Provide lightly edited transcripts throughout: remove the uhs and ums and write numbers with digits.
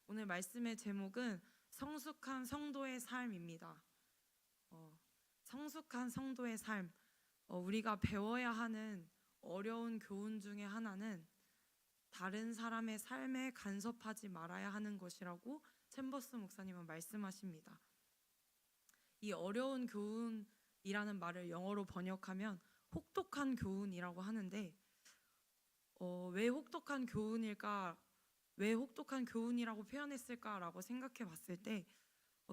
오늘 말씀의 제목은 성숙한 성도의 삶입니다. 성숙한 성도의 삶. 우리가 배워야 하는 어려운 교훈 중에 하나는 다른 사람의 삶에 간섭하지 말아야 하는 것이라고 챔버스 목사님은 말씀하십니다. 이 어려운 교훈이라는 말을 영어로 번역하면 혹독한 교훈이라고 하는데 왜 혹독한 교훈일까? 왜 혹독한 교훈이라고 표현했을까라고 생각해 봤을 때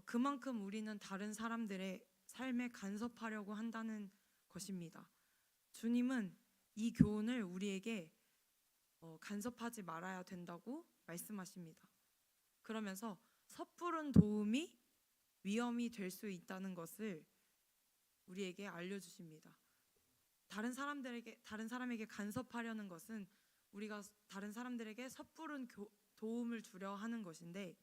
그만큼 우리는 다른 사람들의 삶에 간섭하려고 한다는 것입니다. 주님은 이 교훈을 우리에게 간섭하지 말아야 된다고 말씀하십니다. 그러면서 섣부른 도움이 위험이 될 수 있다는 것을 우리에게 알려주십니다. 다른 사람에게 간섭하려는 것은 우리가 다른 사람들에게 섣부른 도움을 주려 하는 것인데,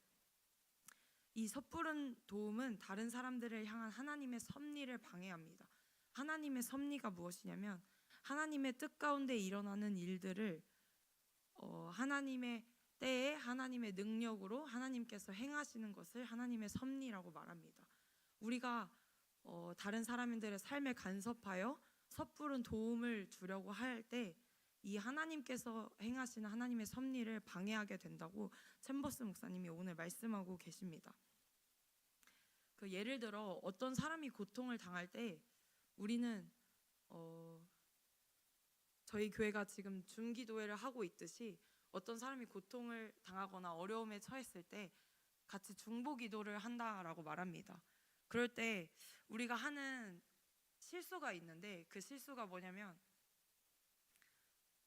이 섣부른 도움은 다른 사람들을 향한 하나님의 섭리를 방해합니다. 하나님의 섭리가 무엇이냐면 하나님의 뜻 가운데 일어나는 일들을 하나님의 때에 하나님의 능력으로 하나님께서 행하시는 것을 하나님의 섭리라고 말합니다. 우리가 다른 사람들의 삶에 간섭하여 섣부른 도움을 주려고 할 때 이 하나님께서 행하시는 하나님의 섭리를 방해하게 된다고 챔버스 목사님이 오늘 말씀하고 계십니다. 예를 들어 어떤 사람이 고통을 당할 때 우리는 저희 교회가 지금 중기도회를 하고 있듯이 어떤 사람이 고통을 당하거나 어려움에 처했을 때 같이 중보기도를 한다라고 말합니다. 그럴 때 우리가 하는 실수가 있는데 그 실수가 뭐냐면,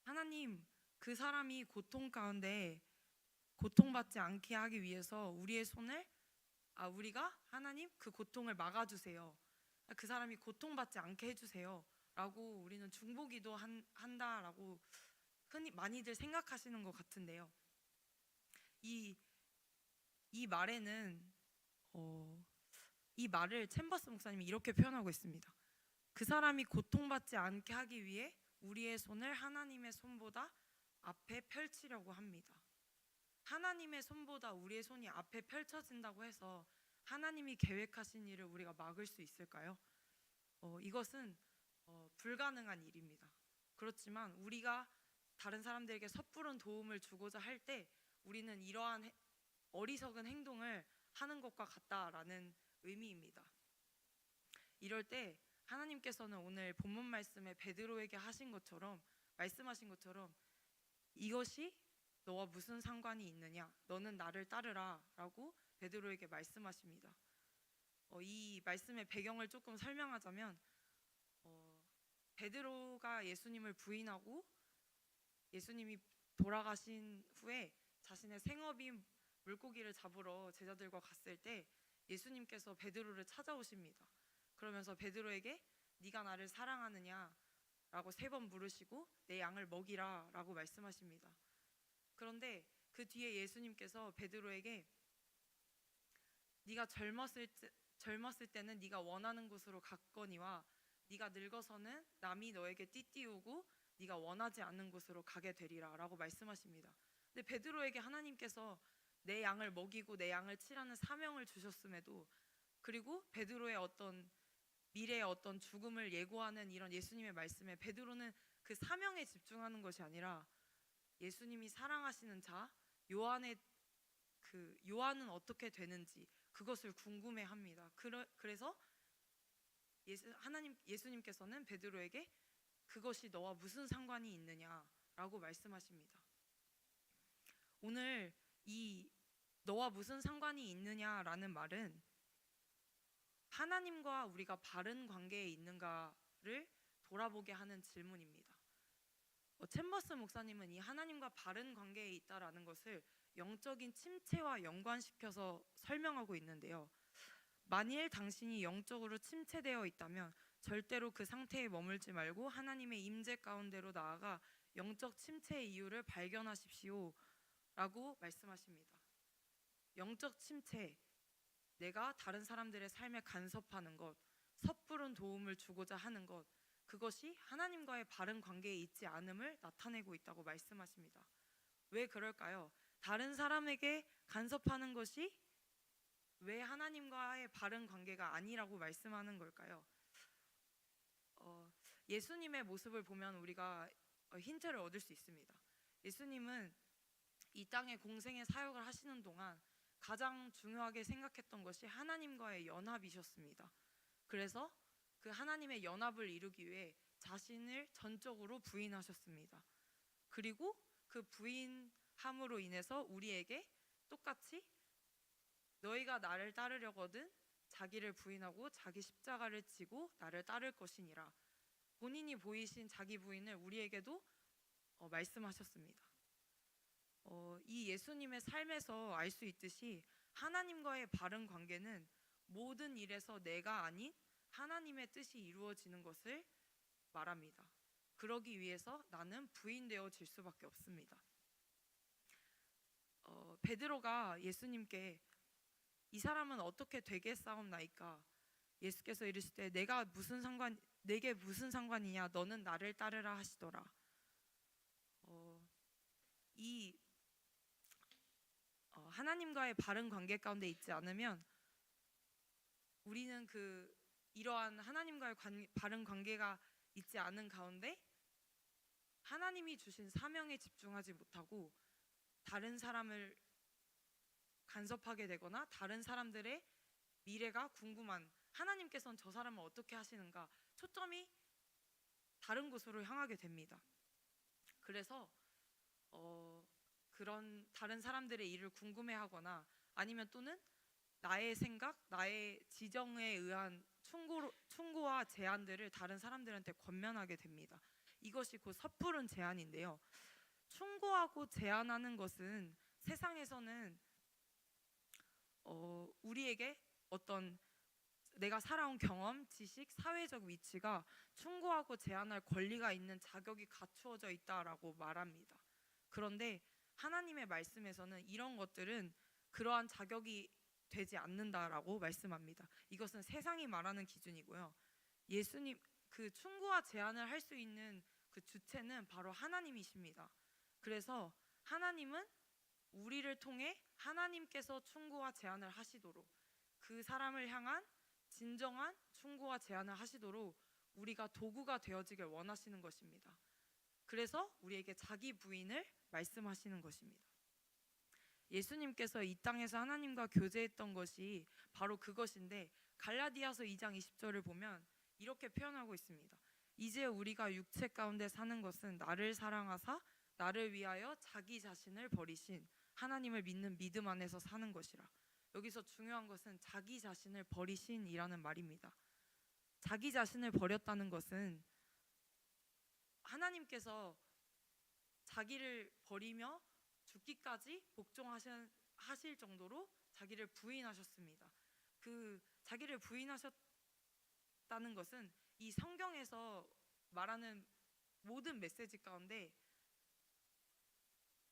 하나님, 그 사람이 고통 가운데 고통받지 않게 하기 위해서 우리가 하나님 그 고통을 막아주세요. 그 사람이 고통받지 않게 해주세요 라고 우리는 중보기도 한다라고 흔히 많이들 생각하시는 것 같은데요. 이 말에는 이 말을 챔버스 목사님이 이렇게 표현하고 있습니다. 그 사람이 고통받지 않게 하기 위해 우리의 손을 하나님의 손보다 앞에 펼치려고 합니다. 하나님의 손보다 우리의 손이 앞에 펼쳐진다고 해서 하나님이 계획하신 일을 우리가 막을 수 있을까요? 이것은 불가능한 일입니다. 그렇지만 우리가 다른 사람들에게 섣부른 도움을 주고자 할 때 우리는 이러한 어리석은 행동을 하는 것과 같다라는 의미입니다. 이럴 때 하나님께서는 오늘 본문 말씀에 베드로에게 말씀하신 것처럼 이것이 너와 무슨 상관이 있느냐? 너는 나를 따르라 라고 베드로에게 말씀하십니다. 이 말씀의 배경을 조금 설명하자면 베드로가 예수님을 부인하고 예수님이 돌아가신 후에 자신의 생업인 물고기를 잡으러 제자들과 갔을 때 예수님께서 베드로를 찾아오십니다. 그러면서 베드로에게 네가 나를 사랑하느냐 라고 3번 물으시고 내 양을 먹이라 라고 말씀하십니다. 그런데 그 뒤에 예수님께서 베드로에게 네가 젊었을 때는 네가 원하는 곳으로 갔거니와 네가 늙어서는 남이 너에게 띠띠우고 네가 원하지 않는 곳으로 가게 되리라 라고 말씀하십니다. 근데 베드로에게 하나님께서 내 양을 먹이고 내 양을 치라는 사명을 주셨음에도, 그리고 베드로의 미래의 어떤 죽음을 예고하는 이런 예수님의 말씀에 베드로는 그 사명에 집중하는 것이 아니라 예수님이 사랑하시는 자 요한은 어떻게 되는지 그것을 궁금해합니다. 그래서 예수님께서는 베드로에게 그것이 너와 무슨 상관이 있느냐라고 말씀하십니다. 오늘 이 너와 무슨 상관이 있느냐라는 말은 하나님과 우리가 바른 관계에 있는가를 돌아보게 하는 질문입니다. 챔버스 목사님은 이 하나님과 바른 관계에 있다라는 것을 영적인 침체와 연관시켜서 설명하고 있는데요. 만일 당신이 영적으로 침체되어 있다면 절대로 그 상태에 머물지 말고 하나님의 임재 가운데로 나아가 영적 침체의 이유를 발견하십시오 라고 말씀하십니다. 영적 침체, 내가 다른 사람들의 삶에 간섭하는 것, 섣부른 도움을 주고자 하는 것, 그것이 하나님과의 바른 관계에 있지 않음을 나타내고 있다고 말씀하십니다. 왜 그럴까요? 다른 사람에게 간섭하는 것이 왜 하나님과의 바른 관계가 아니라고 말씀하는 걸까요? 예수님의 모습을 보면 우리가 힌트를 얻을 수 있습니다. 예수님은 이 땅에 공생의 사역을 하시는 동안 가장 중요하게 생각했던 것이 하나님과의 연합이셨습니다. 그래서 그 하나님의 연합을 이루기 위해 자신을 전적으로 부인하셨습니다. 그리고 그 부인함으로 인해서 우리에게 똑같이 너희가 나를 따르려거든 자기를 부인하고 자기 십자가를 지고 나를 따를 것이니라. 본인이 보이신 자기 부인을 우리에게도 말씀하셨습니다. 이 예수님의 삶에서 알 수 있듯이 하나님과의 바른 관계는 모든 일에서 내가 아닌 하나님의 뜻이 이루어지는 것을 말합니다. 그러기 위해서 나는 부인되어질 수밖에 없습니다. 베드로가 예수님께 이 사람은 어떻게 되겠사옵나이까? 예수께서 이르시되 내게 무슨 상관이냐? 너는 나를 따르라 하시더라. 하나님과의 바른 관계 가운데 있지 않으면 우리는 이러한 하나님과의 바른 관계가 있지 않은 가운데 하나님이 주신 사명에 집중하지 못하고 다른 사람을 간섭하게 되거나 다른 사람들의 미래가 궁금한, 하나님께서는 저 사람을 어떻게 하시는가, 초점이 다른 곳으로 향하게 됩니다. 그래서 그런 다른 사람들의 일을 궁금해하거나 아니면 또는 나의 생각, 나의 지정에 의한 충고와 제안들을 다른 사람들한테 권면하게 됩니다. 이것이 곧 섣부른 제안인데요. 충고하고 제안하는 것은 세상에서는 우리에게 어떤 내가 살아온 경험, 지식, 사회적 위치가 충고하고 제안할 권리가 있는 자격이 갖추어져 있다라고 말합니다. 그런데 하나님의 말씀에서는 이런 것들은 그러한 자격이 되지 않는다라고 말씀합니다. 이것은 세상이 말하는 기준이고요. 예수님, 충고와 제안을 할 수 있는 그 주체는 바로 하나님이십니다. 그래서 하나님은 우리를 통해 하나님께서 충고와 제안을 하시도록, 그 사람을 향한 진정한 충고와 제안을 하시도록 우리가 도구가 되어지길 원하시는 것입니다. 그래서 우리에게 자기 부인을 말씀하시는 것입니다. 예수님께서 이 땅에서 하나님과 교제했던 것이 바로 그것인데, 갈라디아서 2장 20절을 보면 이렇게 표현하고 있습니다. 이제 우리가 육체 가운데 사는 것은 나를 사랑하사 나를 위하여 자기 자신을 버리신 하나님을 믿는 믿음 안에서 사는 것이라. 여기서 중요한 것은 자기 자신을 버리신이라는 말입니다. 자기 자신을 버렸다는 것은 하나님께서 자기를 버리며 죽기까지 복종하실 정도로 자기를 부인하셨습니다. 자기를 부인하셨다는 것은 이 성경에서 말하는 모든 메시지 가운데,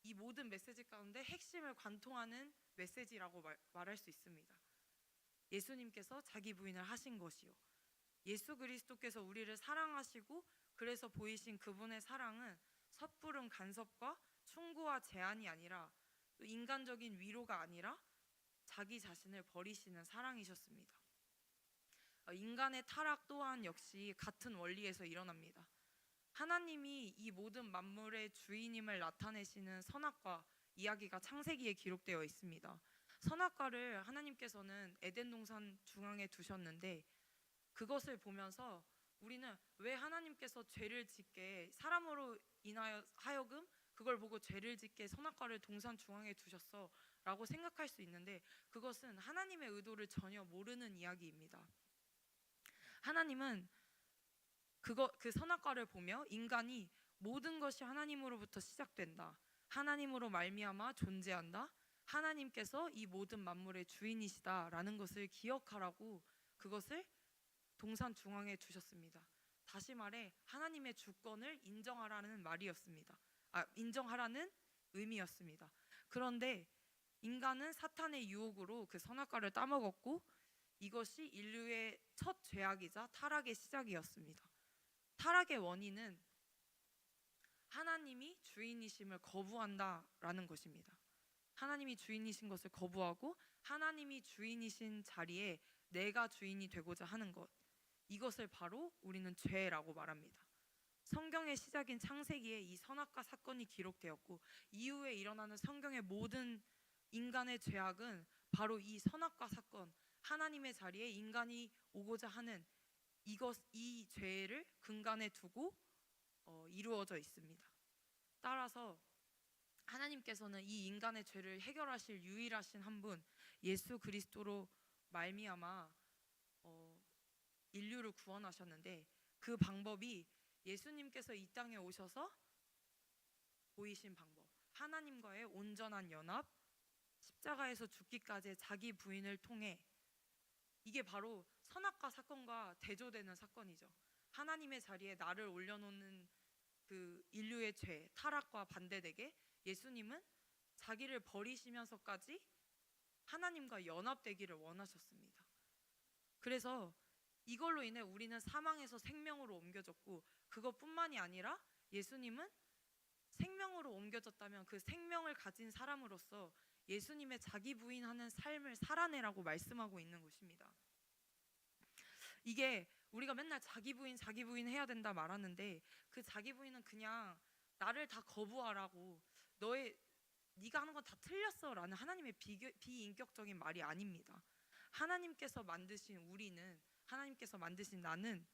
이 모든 메시지 가운데 핵심을 관통하는 메시지라고 말할 수 있습니다. 예수님께서 자기 부인을 하신 것이요, 예수 그리스도께서 우리를 사랑하시고 그래서 보이신 그분의 사랑은 섣부른 간섭과 충고와 제한이 아니라, 또 인간적인 위로가 아니라 자기 자신을 버리시는 사랑이셨습니다. 인간의 타락 또한 역시 같은 원리에서 일어납니다. 하나님이 이 모든 만물의 주인임을 나타내시는 선악과 이야기가 창세기에 기록되어 있습니다. 선악과를 하나님께서는 에덴 동산 중앙에 두셨는데, 그것을 보면서 우리는 왜 하나님께서 죄를 짓게, 사람으로 인하여 하여금 그걸 보고 죄를 짓게 선악과를 동산 중앙에 두셨어 라고 생각할 수 있는데, 그것은 하나님의 의도를 전혀 모르는 이야기입니다. 하나님은 그 선악과를 보며 인간이 모든 것이 하나님으로부터 시작된다, 하나님으로 말미암아 존재한다, 하나님께서 이 모든 만물의 주인이시다라는 것을 기억하라고 그것을 동산 중앙에 두셨습니다. 다시 말해 하나님의 주권을 인정하라는 말이었습니다. 인정하라는 의미였습니다. 그런데 인간은 사탄의 유혹으로 그 선악과를 따먹었고, 이것이 인류의 첫 죄악이자 타락의 시작이었습니다. 타락의 원인은 하나님이 주인이심을 거부한다라는 것입니다. 하나님이 주인이신 것을 거부하고 하나님이 주인이신 자리에 내가 주인이 되고자 하는 것, 이것을 바로 우리는 죄라고 말합니다. 성경의 시작인 창세기에 이 선악과 사건이 기록되었고 이후에 일어나는 성경의 모든 인간의 죄악은 바로 이 선악과 사건, 하나님의 자리에 인간이 오고자 하는 이 죄를 근간에 두고 이루어져 있습니다. 따라서 하나님께서는 이 인간의 죄를 해결하실 유일하신 한 분, 예수 그리스도로 말미암아 인류를 구원하셨는데, 그 방법이 예수님께서 이 땅에 오셔서 보이신 방법, 하나님과의 온전한 연합, 십자가에서 죽기까지의 자기 부인을 통해, 이게 바로 선악과 사건과 대조되는 사건이죠. 하나님의 자리에 나를 올려놓는 그 인류의 죄, 타락과 반대되게 예수님은 자기를 버리시면서까지 하나님과 연합되기를 원하셨습니다. 그래서 이걸로 인해 우리는 사망에서 생명으로 옮겨졌고, 그것뿐만이 아니라 예수님은 생명으로 옮겨졌다면 그 생명을 가진 사람으로서 예수님의 자기 부인하는 삶을 살아내라고 말씀하고 있는 것입니다. 이게 우리가 맨날 자기 부인 해야 된다 말하는데, 그 자기 부인은 그냥 나를 다 거부하라고, 네가 하는 건 다 틀렸어 라는 하나님의 비인격적인 말이 아닙니다. 하나님께서 만드신 우리는, 하나님께서 만드신 나는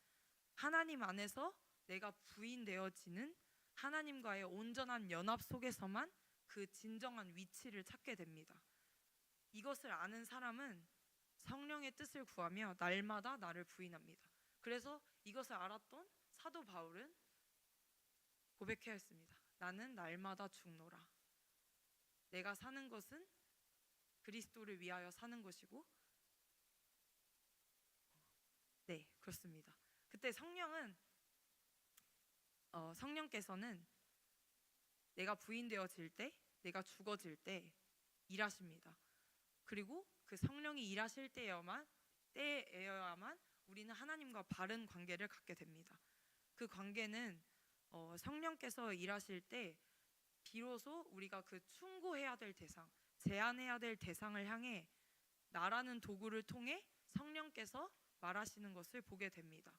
하나님 안에서 내가 부인되어지는 하나님과의 온전한 연합 속에서만 그 진정한 위치를 찾게 됩니다. 이것을 아는 사람은 성령의 뜻을 구하며 날마다 나를 부인합니다. 그래서 이것을 알았던 사도 바울은 고백하였습니다. 나는 날마다 죽노라. 내가 사는 것은 그리스도를 위하여 사는 것이고, 네, 그렇습니다. 그때 성령께서는 내가 부인되어질 때, 내가 죽어질 때 일하십니다. 그리고 그 성령이 일하실 때에야만 우리는 하나님과 바른 관계를 갖게 됩니다. 그 관계는 성령께서 일하실 때 비로소 우리가 그 충고해야 될 대상, 제안해야 될 대상을 향해 나라는 도구를 통해 성령께서 말하시는 것을 보게 됩니다.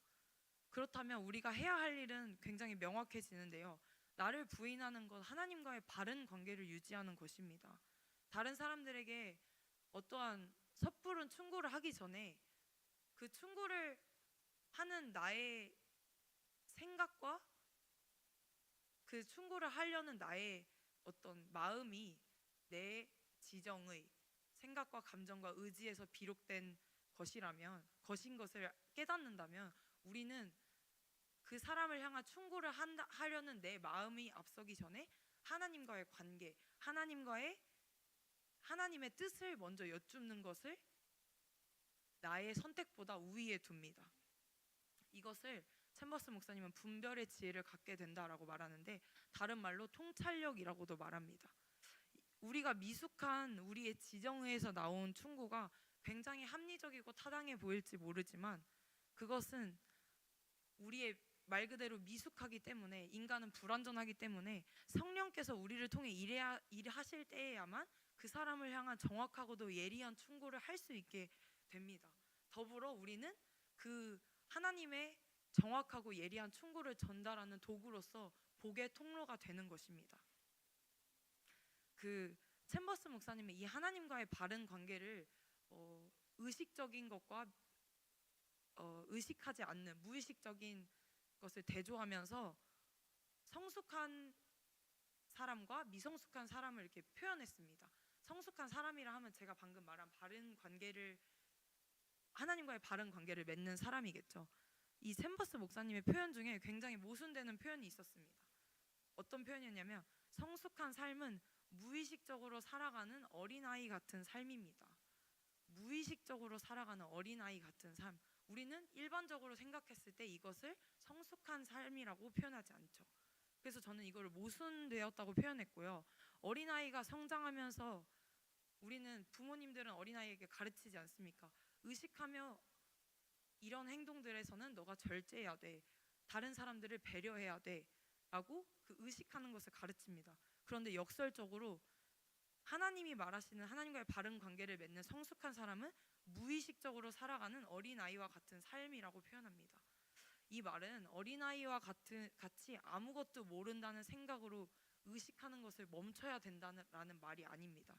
그렇다면 우리가 해야 할 일은 굉장히 명확해지는데요. 나를 부인하는 것, 하나님과의 바른 관계를 유지하는 것입니다. 다른 사람들에게 어떠한 섣부른 충고를 하기 전에 그 충고를 하는 나의 생각과 그 충고를 하려는 나의 어떤 마음이 내 지정의 생각과 감정과 의지에서 비롯된 것인 것을 깨닫는다면, 우리는 그 사람을 향한 충고를 하려는 내 마음이 앞서기 전에 하나님과의 관계, 하나님의 뜻을 먼저 여쭙는 것을 나의 선택보다 우위에 둡니다. 이것을 챔버스 목사님은 분별의 지혜를 갖게 된다라고 말하는데, 다른 말로 통찰력이라고도 말합니다. 우리가 미숙한 우리의 지정의에서 나온 충고가 굉장히 합리적이고 타당해 보일지 모르지만, 그것은 우리의 말 그대로 미숙하기 때문에, 인간은 불완전하기 때문에 성령께서 우리를 통해 일하실 때에야만 그 사람을 향한 정확하고도 예리한 충고를 할 수 있게 됩니다. 더불어 우리는 그 하나님의 정확하고 예리한 충고를 전달하는 도구로서 복의 통로가 되는 것입니다. 그 챔버스 목사님의 이 하나님과의 바른 관계를 의식적인 것과 의식하지 않는 무의식적인 것을 대조하면서 성숙한 사람과 미성숙한 사람을 이렇게 표현했습니다. 성숙한 사람이라 하면 제가 방금 말한 하나님과의 바른 관계를 맺는 사람이겠죠. 이 챔버스 목사님의 표현 중에 굉장히 모순되는 표현이 있었습니다. 어떤 표현이었냐면, 성숙한 삶은 무의식적으로 살아가는 어린아이 같은 삶입니다. 무의식적으로 살아가는 어린아이 같은 삶. 우리는 일반적으로 생각했을 때 이것을 성숙한 삶이라고 표현하지 않죠. 그래서 저는 이거를 모순되었다고 표현했고요. 어린아이가 성장하면서 부모님들은 어린아이에게 가르치지 않습니까? 의식하며 이런 행동들에서는 너가 절제해야 돼, 다른 사람들을 배려해야 돼 라고 그 의식하는 것을 가르칩니다. 그런데 역설적으로 하나님이 말하시는 하나님과의 바른 관계를 맺는 성숙한 사람은 무의식적으로 살아가는 어린아이와 같은 삶이라고 표현합니다. 이 말은 어린아이와 같이 아무것도 모른다는 생각으로 의식하는 것을 멈춰야 된다는 말이 아닙니다.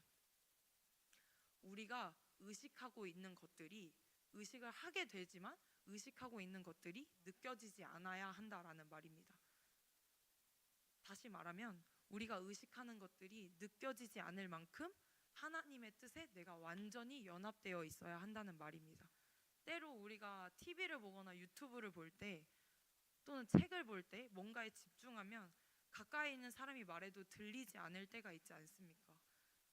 우리가 의식하고 있는 것들이 의식을 하게 되지만 의식하고 있는 것들이 느껴지지 않아야 한다라는 말입니다. 다시 말하면 우리가 의식하는 것들이 느껴지지 않을 만큼 하나님의 뜻에 내가 완전히 연합되어 있어야 한다는 말입니다. 때로 우리가 TV를 보거나 유튜브를 볼 때 또는 책을 볼 때 뭔가에 집중하면 가까이 있는 사람이 말해도 들리지 않을 때가 있지 않습니까?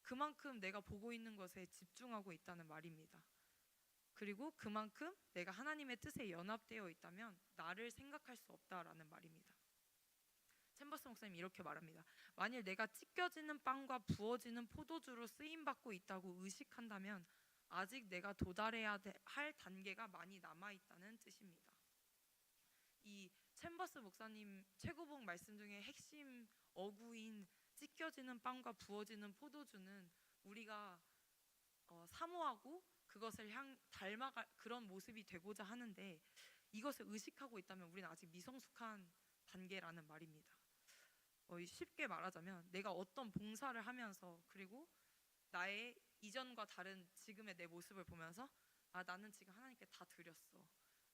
그만큼 내가 보고 있는 것에 집중하고 있다는 말입니다. 그리고 그만큼 내가 하나님의 뜻에 연합되어 있다면 나를 생각할 수 없다라는 말입니다. 챔버스 목사님이 이렇게 말합니다. 만일 내가 찢겨지는 빵과 부어지는 포도주로 쓰임받고 있다고 의식한다면 아직 내가 도달해야 할 단계가 많이 남아있다는 뜻입니다. 이 챔버스 목사님 최고봉 말씀 중에 핵심 어구인 찢겨지는 빵과 부어지는 포도주는 우리가 사모하고 그것을 닮아갈 그런 모습이 되고자 하는데 이것을 의식하고 있다면 우리는 아직 미성숙한 단계라는 말입니다. 쉽게 말하자면 내가 어떤 봉사를 하면서 그리고 나의 이전과 다른 지금의 내 모습을 보면서 나는 지금 하나님께 다 드렸어.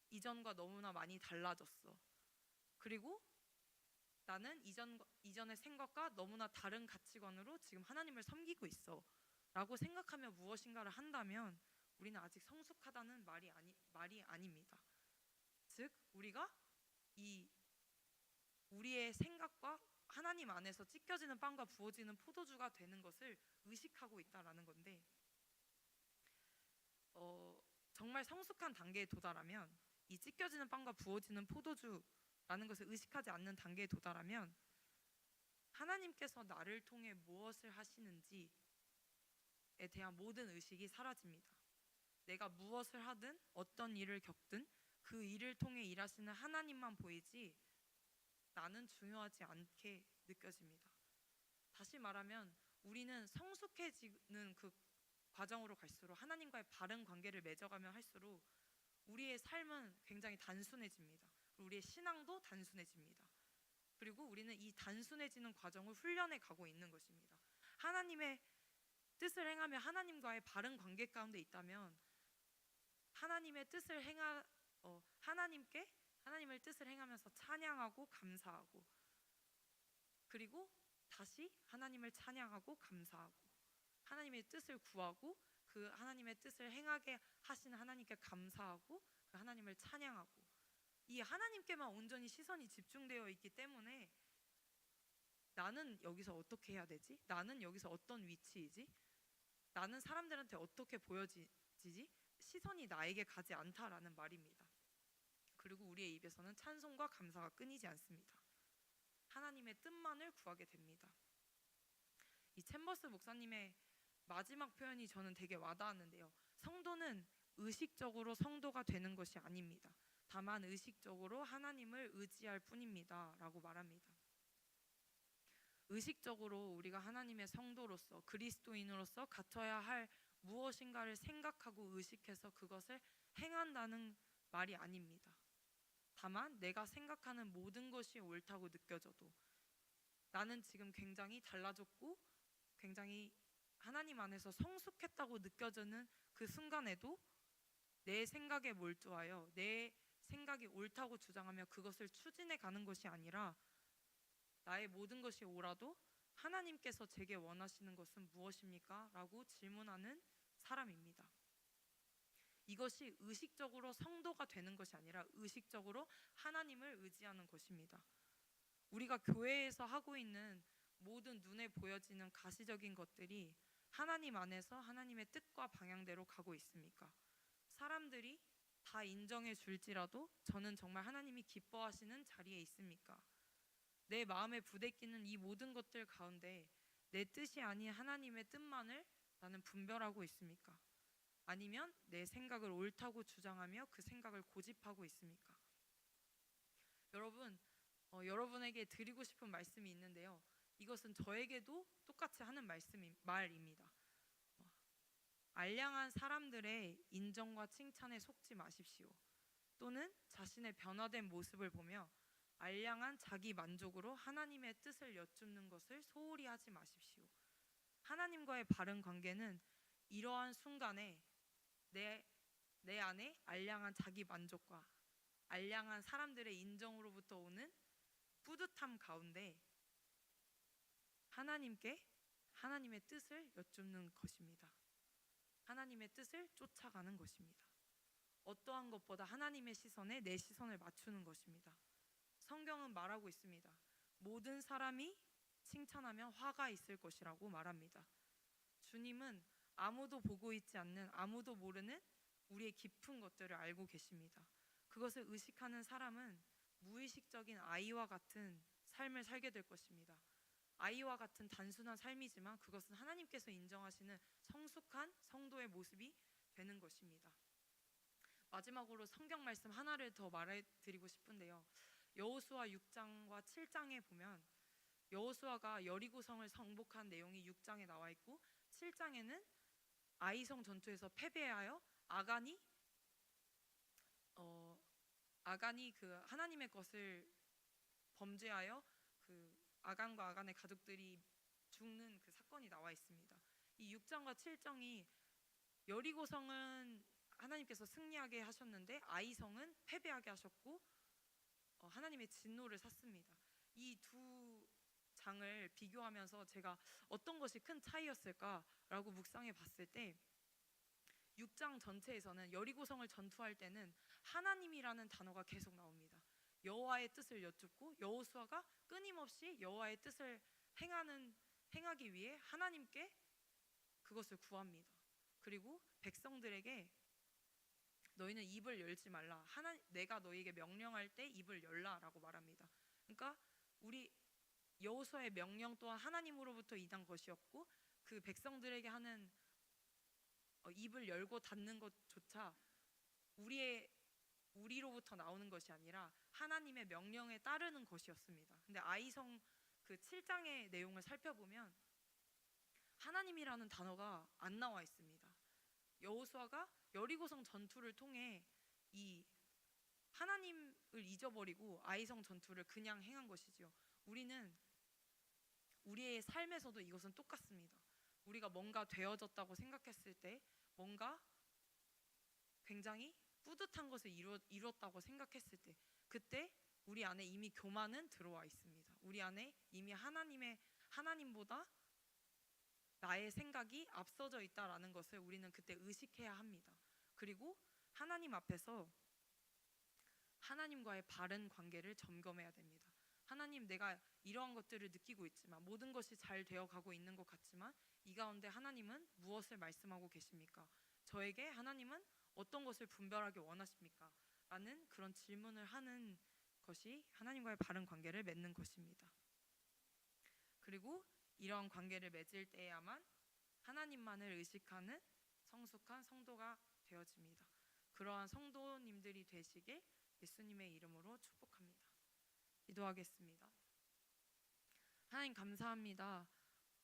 이전과 너무나 많이 달라졌어. 그리고 나는 이전의 생각과 너무나 다른 가치관으로 지금 하나님을 섬기고 있어 라고 생각하며 무엇인가를 한다면 우리는 아직 성숙하다는 말이 아닙니다. 즉 우리가 우리의 생각과 하나님 안에서 찢겨지는 빵과 부어지는 포도주가 되는 것을 의식하고 있다라는 건데 정말 성숙한 단계에 도달하면 이 찢겨지는 빵과 부어지는 포도주라는 것을 의식하지 않는 단계에 도달하면 하나님께서 나를 통해 무엇을 하시는지에 대한 모든 의식이 사라집니다. 내가 무엇을 하든 어떤 일을 겪든 그 일을 통해 일하시는 하나님만 보이지 나는 중요하지 않게 느껴집니다. 다시 말하면 우리는 성숙해지는 그 과정으로 갈수록 하나님과의 바른 관계를 맺어가면 할수록 우리의 삶은 굉장히 단순해집니다. 우리의 신앙도 단순해집니다. 그리고 우리는 이 단순해지는 과정을 훈련해 가고 있는 것입니다. 하나님의 뜻을 행하며 하나님과의 바른 관계 가운데 있다면 하나님의 뜻을 하나님의 뜻을 행하면서 찬양하고 감사하고 그리고 다시 하나님을 찬양하고 감사하고 하나님의 뜻을 구하고 그 하나님의 뜻을 행하게 하시는 하나님께 감사하고 그 하나님을 찬양하고 이 하나님께만 온전히 시선이 집중되어 있기 때문에 나는 여기서 어떻게 해야 되지? 나는 여기서 어떤 위치이지? 나는 사람들한테 어떻게 보여지지? 시선이 나에게 가지 않다라는 말입니다. 그리고 우리의 입에서는 찬송과 감사가 끊이지 않습니다. 하나님의 뜻만을 구하게 됩니다. 이 챔버스 목사님의 마지막 표현이 저는 되게 와닿았는데요. 성도는 의식적으로 성도가 되는 것이 아닙니다. 다만 의식적으로 하나님을 의지할 뿐입니다. 라고 말합니다. 의식적으로 우리가 하나님의 성도로서 그리스도인으로서 갖춰야 할 무엇인가를 생각하고 의식해서 그것을 행한다는 말이 아닙니다. 다만 내가 생각하는 모든 것이 옳다고 느껴져도 나는 지금 굉장히 달라졌고 굉장히 하나님 안에서 성숙했다고 느껴지는 그 순간에도 내 생각에 몰두하여 내 생각이 옳다고 주장하며 그것을 추진해 가는 것이 아니라 나의 모든 것이 옳아도 하나님께서 제게 원하시는 것은 무엇입니까? 라고 질문하는 사람입니다. 이것이 의식적으로 성도가 되는 것이 아니라 의식적으로 하나님을 의지하는 것입니다. 우리가 교회에서 하고 있는 모든 눈에 보여지는 가시적인 것들이 하나님 안에서 하나님의 뜻과 방향대로 가고 있습니까? 사람들이 다 인정해 줄지라도 저는 정말 하나님이 기뻐하시는 자리에 있습니까? 내 마음에 부대끼는 이 모든 것들 가운데 내 뜻이 아닌 하나님의 뜻만을 나는 분별하고 있습니까? 아니면 내 생각을 옳다고 주장하며 그 생각을 고집하고 있습니까? 여러분, 여러분에게 드리고 싶은 말씀이 있는데요. 이것은 저에게도 똑같이 하는 말입니다. 알량한 사람들의 인정과 칭찬에 속지 마십시오. 또는 자신의 변화된 모습을 보며 알량한 자기 만족으로 하나님의 뜻을 여쭙는 것을 소홀히 하지 마십시오. 하나님과의 바른 관계는 이러한 순간에 내 안에 알량한 자기 만족과 알량한 사람들의 인정으로부터 오는 뿌듯함 가운데 하나님께 하나님의 뜻을 여쭙는 것입니다. 하나님의 뜻을 쫓아가는 것입니다. 어떠한 것보다 하나님의 시선에 내 시선을 맞추는 것입니다. 성경은 말하고 있습니다. 모든 사람이 칭찬하면 화가 있을 것이라고 말합니다. 주님은 아무도 보고 있지 않는, 아무도 모르는 우리의 깊은 것들을 알고 계십니다. 그것을 의식하는 사람은 무의식적인 아이와 같은 삶을 살게 될 것입니다. 아이와 같은 단순한 삶이지만 그것은 하나님께서 인정하시는 성숙한 성도의 모습이 되는 것입니다. 마지막으로 성경 말씀 하나를 더 말해드리고 싶은데요. 여호수아 6장과 7장에 보면 여호수아가 여리고성을 정복한 내용이 6장에 나와 있고 7장에는 아이성 전투에서 패배하여 아간이 그 하나님의 것을 범죄하여 그 아간과 아간의 가족들이 죽는 그 사건이 나와 있습니다. 이 6장과 7장이 여리고성은 하나님께서 승리하게 하셨는데 아이성은 패배하게 하셨고 하나님의 진노를 샀습니다. 이 두 장을 비교하면서 제가 어떤 것이 큰 차이였을까라고 묵상해 봤을 때 6장 전체에서는 여리고성을 전투할 때는 하나님이라는 단어가 계속 나옵니다. 여호와의 뜻을 여쭙고 여호수아가 끊임없이 여호와의 뜻을 행하기 위해 하나님께 그것을 구합니다. 그리고 백성들에게 너희는 입을 열지 말라. 내가 너희에게 명령할 때 입을 열라라고 말합니다. 그러니까 우리 여호수아의 명령 또한 하나님으로부터 임한 것이었고 그 백성들에게 하는 입을 열고 닫는 것조차 우리로부터 나오는 것이 아니라 하나님의 명령에 따르는 것이었습니다. 근데 아이성 그 7장의 내용을 살펴보면 하나님이라는 단어가 안 나와 있습니다. 여호수아가 여리고성 전투를 통해 이 하나님을 잊어버리고 아이성 전투를 그냥 행한 것이지요. 우리는 우리의 삶에서도 이것은 똑같습니다. 우리가 뭔가 되어졌다고 생각했을 때, 뭔가 굉장히 뿌듯한 것을 이뤘다고 생각했을 때, 그때 우리 안에 이미 교만은 들어와 있습니다. 우리 안에 이미 하나님보다 나의 생각이 앞서져 있다라는 것을 우리는 그때 의식해야 합니다. 그리고 하나님 앞에서 하나님과의 바른 관계를 점검해야 됩니다. 하나님, 내가 이러한 것들을 느끼고 있지만 모든 것이 잘 되어가고 있는 것 같지만 이 가운데 하나님은 무엇을 말씀하고 계십니까? 저에게 하나님은 어떤 것을 분별하게 원하십니까? 라는 그런 질문을 하는 것이 하나님과의 바른 관계를 맺는 것입니다. 그리고 이러한 관계를 맺을 때야만 하나님만을 의식하는 성숙한 성도가 되어집니다. 그러한 성도님들이 되시길 예수님의 이름으로 축복합니다. 기도하겠습니다. 하나님 감사합니다.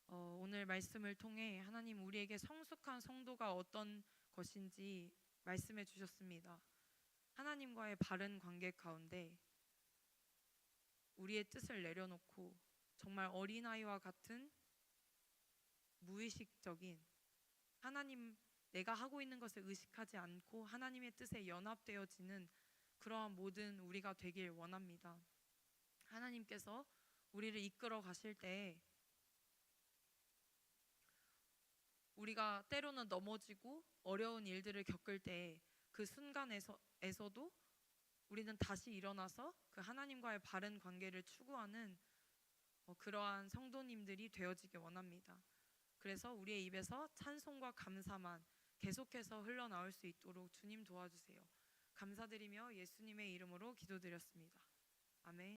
오늘 말씀을 통해 하나님 우리에게 성숙한 성도가 어떤 것인지 말씀해 주셨습니다. 하나님과의 바른 관계 가운데 우리의 뜻을 내려놓고 정말 어린아이와 같은 무의식적인 하나님, 내가 하고 있는 것을 의식하지 않고 하나님의 뜻에 연합되어지는 그러한 모든 우리가 되길 원합니다. 하나님께서 우리를 이끌어 가실 때 우리가 때로는 넘어지고 어려운 일들을 겪을 때 그 순간에서도 우리는 다시 일어나서 그 하나님과의 바른 관계를 추구하는 그러한 성도님들이 되어지길 원합니다. 그래서 우리의 입에서 찬송과 감사만 계속해서 흘러나올 수 있도록 주님 도와주세요. 감사드리며 예수님의 이름으로 기도드렸습니다. 아멘.